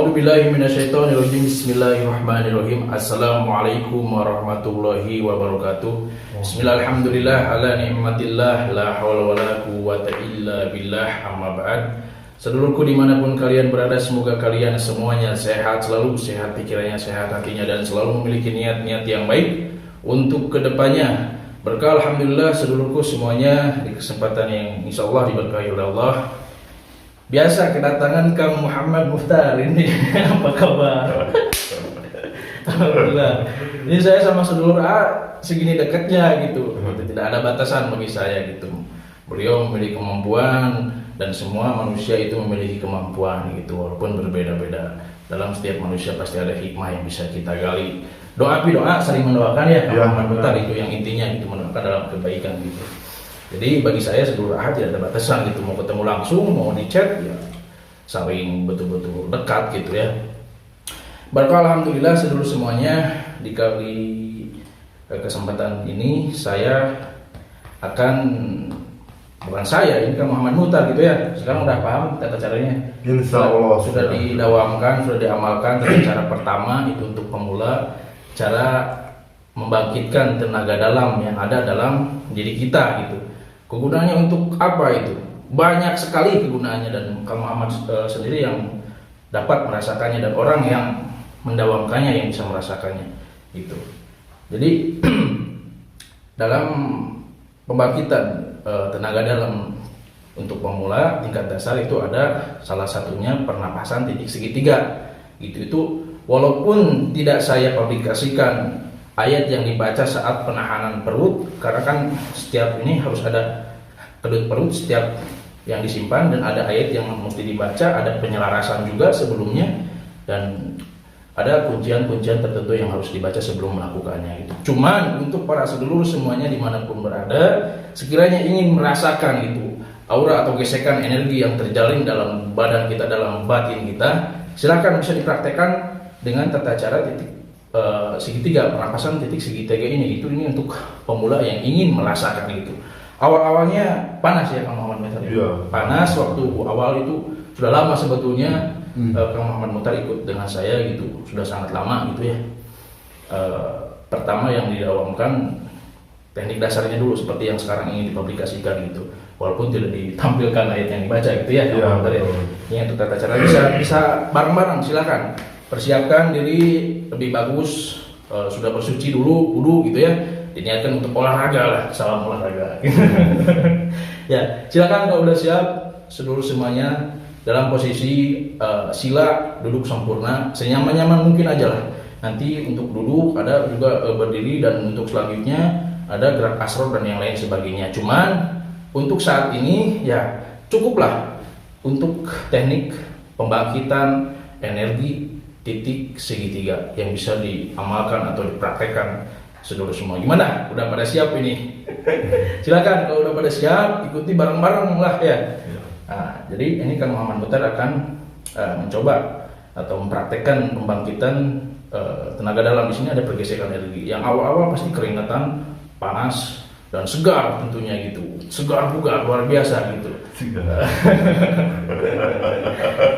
A'udzubillahi minasyaitonirrajim. Bismillahirrahmanirrahim. Assalamualaikum warahmatullahi wabarakatuh. Bismillah, alhamdulillah, ala ni'matillah, la hawla wala quwwata illa billah, amma ba'd. Sedulurku dimanapun kalian berada, semoga kalian semuanya sehat selalu, sehat pikirannya, sehat hatinya, dan selalu memiliki niat-niat yang baik untuk kedepannya. Berkah alhamdulillah sedulurku semuanya, di kesempatan yang insya Allah diberkahi oleh Allah. Biasa kedatangan Kang Muhammad Muhtar ini. Apa kabar? Alhamdulillah. Ini saya sama sedulur A segini dekatnya gitu. Tidak ada batasan bagi saya gitu. Beliau memiliki kemampuan dan semua manusia itu memiliki kemampuan gitu, walaupun berbeda-beda. Dalam setiap manusia pasti ada hikmah yang bisa kita gali. Doa saling mendoakan ya, Kang Muhammad Muhtar, itu yang intinya gitu, mendoakan dalam kebaikan gitu. Jadi bagi saya sedulur Ahad tidak ada batasan gitu, mau ketemu langsung, mau di chat ya saling betul-betul dekat gitu ya. Berkah alhamdulillah sedulur semuanya, di kali kesempatan ini saya akan, bukan saya, ini kan Muhammad Muhtar gitu ya. Sekarang udah paham tata caranya? Insya Allah sudah didawamkan, sudah diamalkan. Tata cara pertama itu untuk pemula, cara membangkitkan tenaga dalam yang ada dalam diri kita gitu. Kegunaannya untuk apa itu? Banyak sekali kegunaannya, dan Kang Muhammad sendiri yang dapat merasakannya dan orang yang mendawamkannya yang bisa merasakannya gitu. Jadi dalam pembangkitan tenaga dalam untuk pemula tingkat dasar itu ada salah satunya pernapasan titik segitiga gitu. Itu walaupun tidak saya publikasikan ayat yang dibaca saat penahanan perut, karena kan setiap ini harus ada kedut perut setiap yang disimpan, dan ada ayat yang mesti dibaca, ada penyelarasan juga sebelumnya, dan ada kuncian-kuncian tertentu yang harus dibaca sebelum melakukannya itu. Cuman untuk para sedulur semuanya dimanapun berada, sekiranya ingin merasakan itu aura atau gesekan energi yang terjalin dalam badan kita, dalam batin kita, silakan bisa dipraktekkan dengan tata cara titik segitiga, pernapasan titik segitiga ini untuk pemula yang ingin merasakan itu. Awal-awalnya panas ya Kang Muhammad Muhtar ya? Iya. Panas waktu awal itu sudah lama sebetulnya. Kang Muhammad Muhtar ikut dengan saya gitu, sudah sangat lama gitu ya. Pertama yang didawamkan teknik dasarnya dulu seperti yang sekarang ingin dipublikasikan gitu, walaupun tidak ditampilkan ayat yang dibaca gitu ya Kang Muhammad Muhtar ya. Ini untuk tata cara bisa bareng-bareng, silakan persiapkan diri lebih bagus, sudah bersuci dulu, wudu gitu ya, diniatkan untuk olahraga lah, salam olahraga. Ya, silakan kalau udah siap sedulur semuanya dalam posisi sila duduk sempurna, senyaman-nyaman mungkin aja lah. Nanti untuk duduk ada juga berdiri, dan untuk selanjutnya ada gerak asror dan yang lain sebagainya. Cuman untuk saat ini ya cukuplah untuk teknik pembangkitan energi titik segitiga yang bisa diamalkan atau dipraktekkan sedulur semua. Gimana? Udah pada siap ini? Silakan kalau udah pada siap, ikuti bareng-bareng lah ya. Nah, jadi ini Kang Muhammad Muhtar akan mencoba atau mempraktekkan pembangkitan tenaga dalam. Di sini ada pergesekan energi. Yang awal-awal pasti keringetan, panas, dan segar tentunya gitu. Segar bugar luar biasa gitu.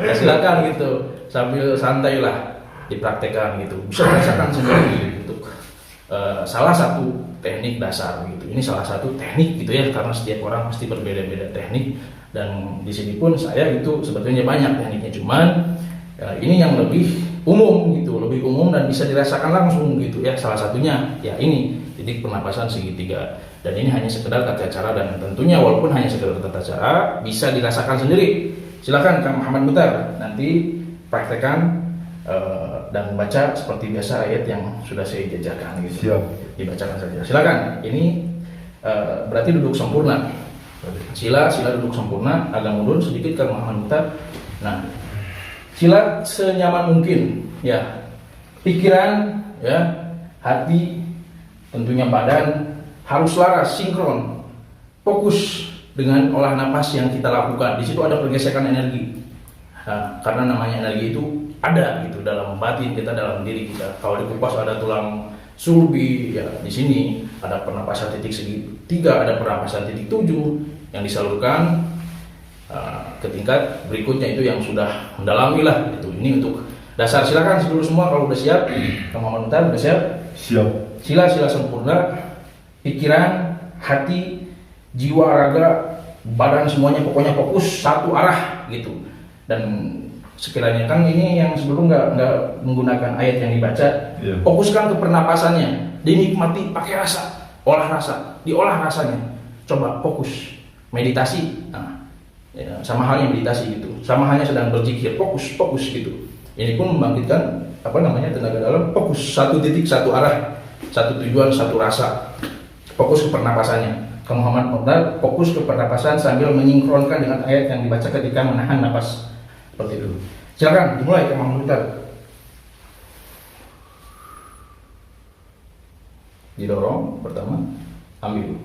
Ya, silakan gitu, sambil santai lah dipraktekkan gitu. Bisa merasakan sendiri untuk salah satu teknik dasar gitu. Ini salah satu teknik gitu ya, karena setiap orang pasti berbeda-beda teknik, dan di sini pun saya itu sebetulnya banyak tekniknya. Cuman ini yang lebih umum gitu, lebih umum dan bisa dirasakan langsung gitu ya. Salah satunya ya ini titik pernapasan segitiga, dan ini hanya sekedar tata cara, dan tentunya walaupun hanya sekedar tata cara bisa dirasakan sendiri. Silakan Kang Muhammad Muhtar nanti praktekkan dan baca seperti biasa ayat yang sudah saya jajarkan gitu. Siap. Dibacakan saja. Silakan. Ini berarti duduk sempurna. Sila duduk sempurna, agak mundur sedikit Kang Muhammad Muhtar. Nah, sila senyaman mungkin ya. Pikiran ya, hati, tentunya badan harus laras, sinkron, fokus dengan olah napas yang kita lakukan. Di situ ada pergesekan energi. Nah, karena namanya energi itu ada gitu dalam batin kita, dalam diri kita. Kalau dikupas ada tulang sulbi ya, di sini ada pernapasan titik segitiga, ada pernapasan titik 7 yang disalurkan ke tingkat berikutnya itu yang sudah mendalami lah gitu. Ini untuk Dasar, silakan dulu semua kalau udah siap. Kamu Muhtar udah siap? Siap. Sila sempurna. Pikiran, hati, jiwa, raga, badan semuanya pokoknya fokus satu arah gitu. Dan sekiranya kan ini yang sebelum nggak menggunakan ayat yang dibaca, fokuskan ke pernapasannya, dinikmati pakai rasa, diolah rasanya. Coba fokus, meditasi. Nah, ya, sama halnya meditasi gitu, sama halnya sedang berzikir, fokus gitu. Ini pun membangkitkan tenaga dalam, fokus satu titik, satu arah, satu tujuan, satu rasa, fokus ke pernapasannya. Ke Muhammad Muhtar fokus ke pernapasan sambil menyinkronkan dengan ayat yang dibaca ketika menahan napas, seperti itu. Silakan dimulai ke Muhammad Muhtar. Didorong pertama, ambil,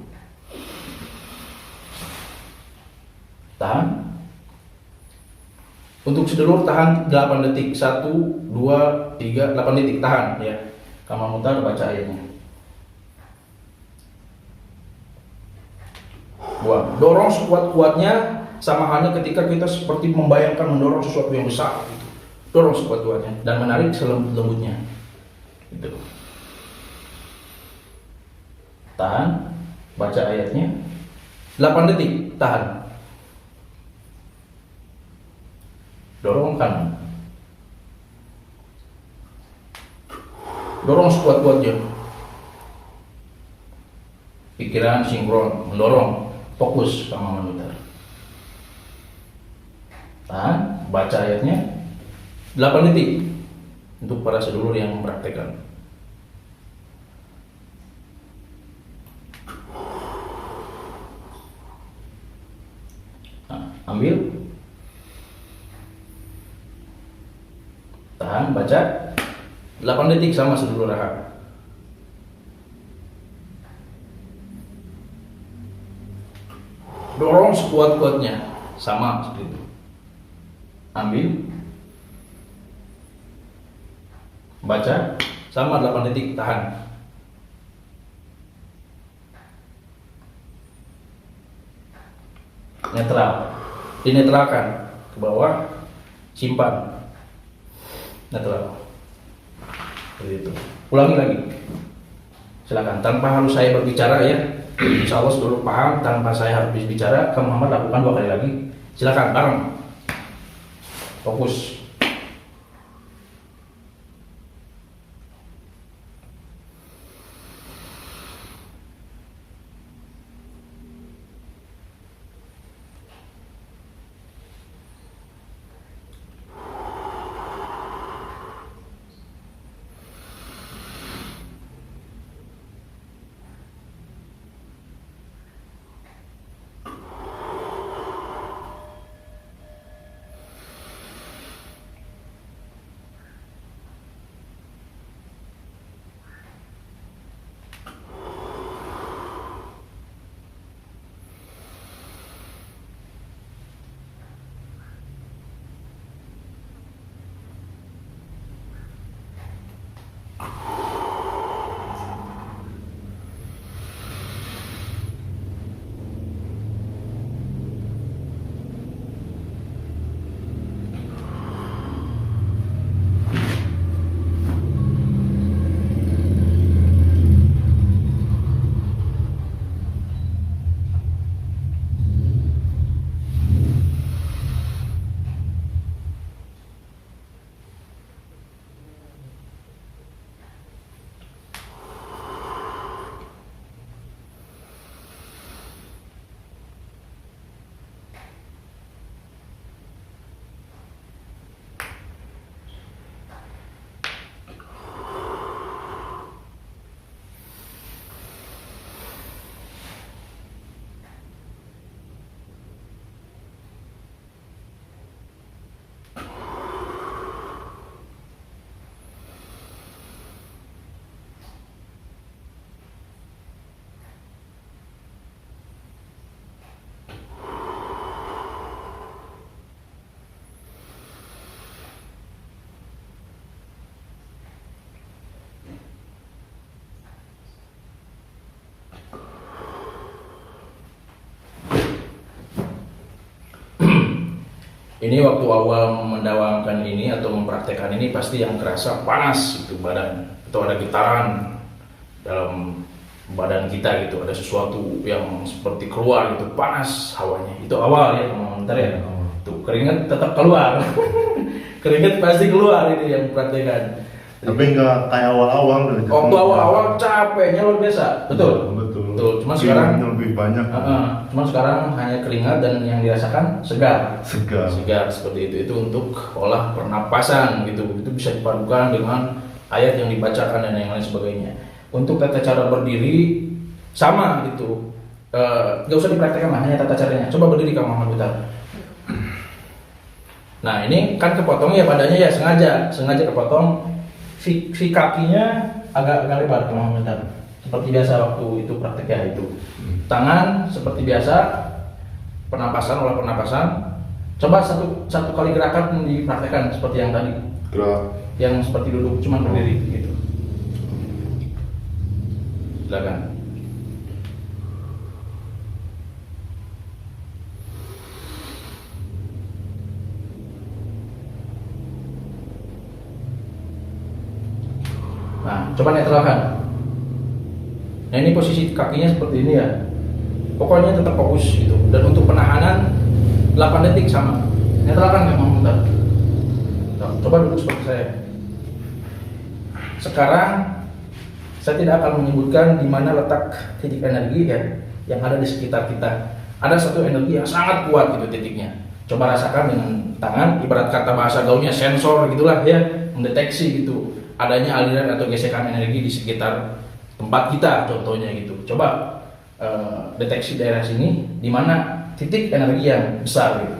tahan. Untuk sedulur tahan 8 detik. 1, 2, 3, 8 detik tahan ya. Kamu Muhtar baca ayatnya. Buang. Dorong sekuat-kuatnya, sama halnya ketika kita seperti membayangkan mendorong sesuatu yang besar gitu. Dorong sekuat-kuatnya dan menarik selembut-lembutnya. Gitu. Tahan, baca ayatnya. 8 detik, tahan. Dorong kanan. Dorong sekuat-kuatnya. Pikiran sinkron, mendorong, fokus sama Muhtar. Tahan, baca ayatnya. 8 detik untuk para sedulur yang mempraktekkan. Nah, ambil. Tahan, baca 8 detik sama sedulur Raha. Dorong sekuat-kuatnya sama seperti itu. Ambil, baca sama 8 detik, tahan. Netral, dinetralkan ke bawah, simpan. Netral. Seperti itu. Ulangi lagi. Silakan, tanpa harus saya berbicara ya. Insya Allah seluruh paham, tanpa saya harus bicara. Kamu Muhammad lakukan 2 kali lagi. Silakan bareng. Fokus. Ini waktu awal mendawamkan ini atau mempraktekkan ini pasti yang kerasa panas itu badan, atau ada getaran dalam badan kita gitu, ada sesuatu yang seperti keluar gitu, panas hawanya. Itu awal ya, bentar ya. Tuh keringat tetap keluar. Keringat pasti keluar, itu yang praktekkan. Tapi nggak kayak awal-awal. Waktu awal-awal capeknya luar biasa, betul. Betul. Cuma sekarang lebih banyak. Cuma sekarang hanya keringat dan yang dirasakan segar. Segar Seperti itu untuk olah pernapasan gitu. Itu bisa dipadukan dengan ayat yang dibacakan dan yang lain sebagainya. Untuk tata cara berdiri sama gitu. Gak usah dipraktekkan lah, hanya tata caranya. Coba berdiri Kang Muhammad Butar. Nah ini kan kepotong ya badannya ya, sengaja kepotong. Si kakinya agak lebar Kang Muhammad Butar. Seperti biasa waktu itu prakteknya itu. Tangan seperti biasa, olah pernapasan. Coba satu kali gerakan dipraktekkan seperti yang tadi. Yang seperti duduk cuma berdiri gitu. Silakan. Nah, coba netralkan. Nah, ini posisi kakinya seperti ini ya. Pokoknya tetap fokus gitu. Dan untuk penahanan 8 detik sama. Netralkan nggak mau muter. Coba duduk seperti saya. Sekarang saya tidak akan menyebutkan di mana letak titik energi ya yang ada di sekitar kita. Ada satu energi yang sangat kuat gitu titiknya. Coba rasakan dengan tangan, ibarat kata bahasa gaulnya sensor gitulah ya, mendeteksi gitu adanya aliran atau gesekan energi di sekitar tempat kita contohnya gitu. Coba deteksi daerah sini di mana titik energi yang besar gitu.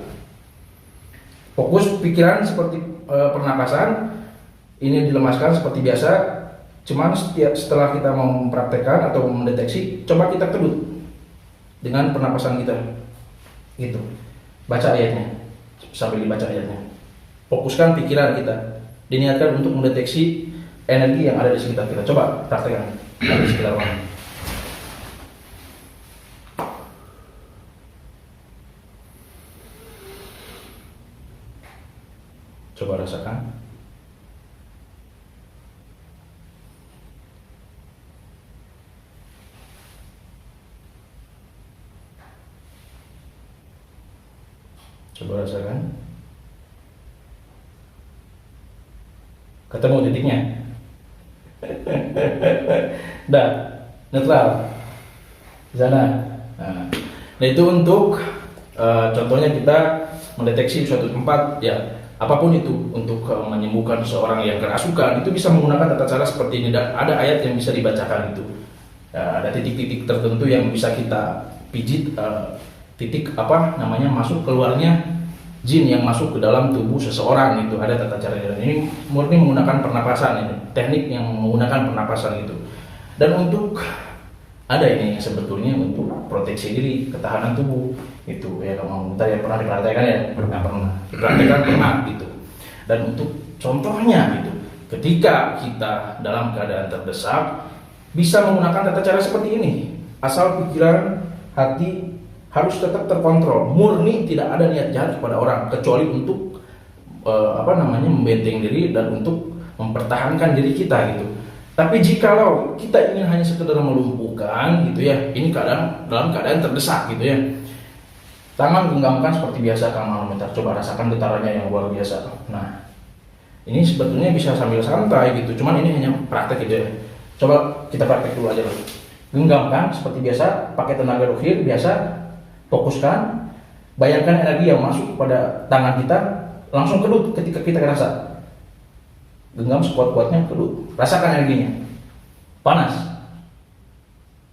Fokus pikiran seperti pernapasan ini dilemaskan seperti biasa. Cuman setelah kita mau mempraktekkan atau mendeteksi, coba kita kedut dengan pernapasan kita gitu. Baca ayatnya sambil dibaca ayatnya. Fokuskan pikiran kita, diniatkan untuk mendeteksi energi yang ada di sekitar kita. Coba praktekkan di sekitar mana. Coba rasakan. Coba rasakan. Ketemu titiknya. Dah, netral. Di sana. Nah, itu untuk contohnya kita mendeteksi suatu tempat ya, apapun itu untuk menyembuhkan seseorang yang kerasukan itu bisa menggunakan tata cara seperti ini. Dan ada ayat yang bisa dibacakan itu. Ada titik-titik tertentu yang bisa kita pijit. Titik masuk keluarnya jin yang masuk ke dalam tubuh seseorang itu ada tata caranya. Ini murni menggunakan pernapasan ini, teknik yang menggunakan pernapasan itu. Dan untuk ada ini sebetulnya untuk proteksi diri, ketahanan tubuh itu ya, kalau kita ya pernah dipraktekkan ya, pernah gitu. Dan untuk contohnya gitu, ketika kita dalam keadaan terdesak bisa menggunakan tata cara seperti ini, asal pikiran, hati harus tetap terkontrol, murni tidak ada niat jahat kepada orang kecuali untuk membenteng diri dan untuk mempertahankan diri kita gitu. Tapi jikalau kita ingin hanya sekedar melumpuhkan gitu ya, ini dalam keadaan terdesak gitu ya, tangan genggamkan seperti biasa Kang Muhammad. Coba rasakan getarannya yang luar biasa. Nah, ini sebetulnya bisa sambil santai gitu, cuman ini hanya praktek gitu ya. Coba kita praktek dulu aja loh. Genggamkan seperti biasa, pakai tenaga ruhir biasa. Fokuskan, bayangkan energi yang masuk pada tangan kita, langsung kedut ketika kita ngerasa. Genggam sekuat-kuatnya, kedut, rasakan energinya, panas.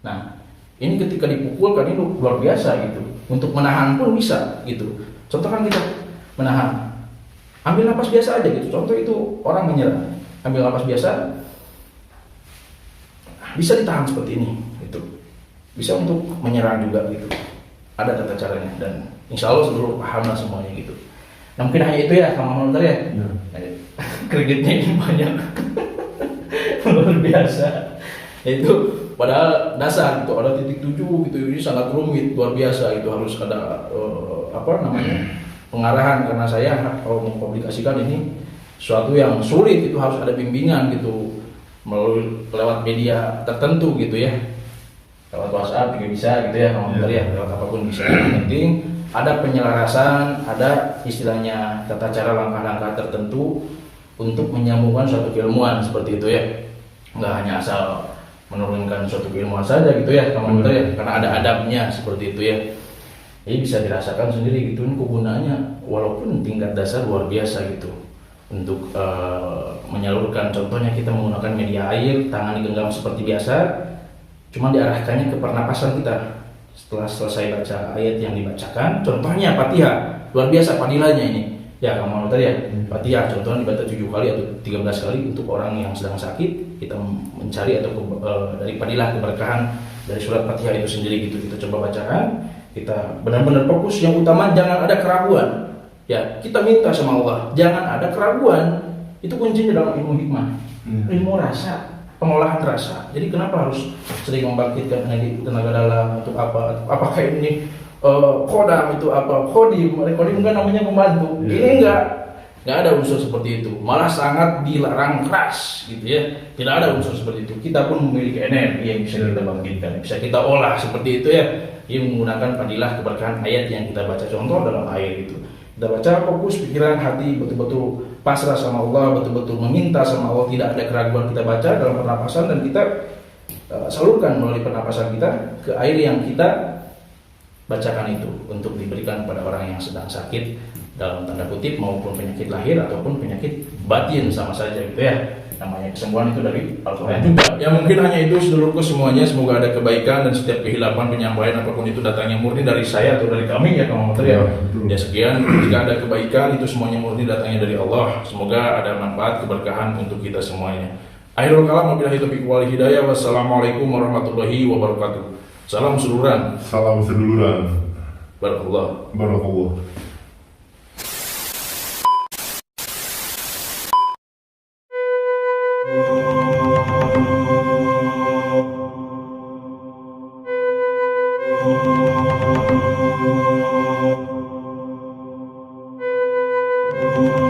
Nah, ini ketika dipukulkan ini luar biasa gitu. Untuk menahan pun bisa gitu. Contoh kan kita menahan, ambil napas biasa aja gitu. Contoh itu orang menyerah, ambil napas biasa, bisa ditahan seperti ini gitu. Bisa untuk menyerang juga gitu. Ada tata caranya dan insya Allah seluruh paham lah semuanya gitu. Nah mungkin hanya itu ya Kang Muhammad ya. Kreditnya ini banyak. Luar biasa. Itu padahal dasar itu ada titik 7 gitu, ini sangat rumit luar biasa. Itu harus ada pengarahan, karena saya kalau mempublikasikan ini suatu yang sulit, itu harus ada bimbingan gitu melalui lewat media tertentu gitu ya, lewat WhatsApp juga bisa gitu ya, komentar ya, lewat apapun bisa. Yang penting ada penyelarasan, ada istilahnya tata cara langkah-langkah tertentu untuk menyambungkan suatu keilmuan seperti itu ya, nggak hanya asal menurunkan suatu keilmuan saja gitu ya, komentar ya, karena ada adabnya seperti itu ya. Jadi bisa dirasakan sendiri gitu, ini kegunaannya walaupun tingkat dasar luar biasa gitu untuk menyalurkan. Contohnya kita menggunakan media air, tangan digenggam seperti biasa, cuma diarahkannya ke pernapasan kita setelah selesai baca ayat yang dibacakan. Contohnya Fatihah, luar biasa padilanya ini ya, kamu tadi ya, Fatihah contohnya dibaca 7 kali atau 13 kali untuk orang yang sedang sakit. Kita mencari atau dari padilah keberkahan dari surat Fatihah itu sendiri gitu, kita coba bacakan. Kita benar-benar fokus, yang utama jangan ada keraguan ya, kita minta sama Allah jangan ada keraguan. Itu kuncinya dalam ilmu hikmah, ilmu rasa, pengolahan rasa. Jadi kenapa harus sering membangkitkan tenaga dalam untuk apa? Apakah ini kodam itu apa? Kodim kan namanya pembantu. Ini nggak ada unsur seperti itu, malah sangat dilarang keras gitu ya. Tidak ada unsur seperti itu. Kita pun memiliki energi yang bisa kita bangkitkan, bisa kita olah seperti itu ya. Ia menggunakan padilah keberkahan ayat yang kita baca. Contoh dalam ayat itu kita baca, fokus pikiran hati betul-betul pasrah sama Allah, betul-betul meminta sama Allah, tidak ada keraguan. Kita baca dalam pernapasan dan kita salurkan melalui pernapasan kita ke air yang kita bacakan itu untuk diberikan kepada orang yang sedang sakit dalam tanda kutip, maupun penyakit lahir ataupun penyakit batin, sama saja gitu ya. Namanya kesembuhan itu dari Al-Quran juga. Ya mungkin hanya itu seluruhku semuanya. Semoga ada kebaikan dan setiap kehilapan penyampaian apapun itu datangnya murni dari saya atau dari kami ya kamu ya. Ya sekian, jika ada kebaikan itu semuanya murni datangnya dari Allah. Semoga ada manfaat keberkahan untuk kita semuanya. Akhirul kalam, wabillahi taufiq wal hidayah. Wassalamualaikum warahmatullahi wabarakatuh. Salam seduluran. Salam seduluran. Barakallah. Barakallah. Thank you.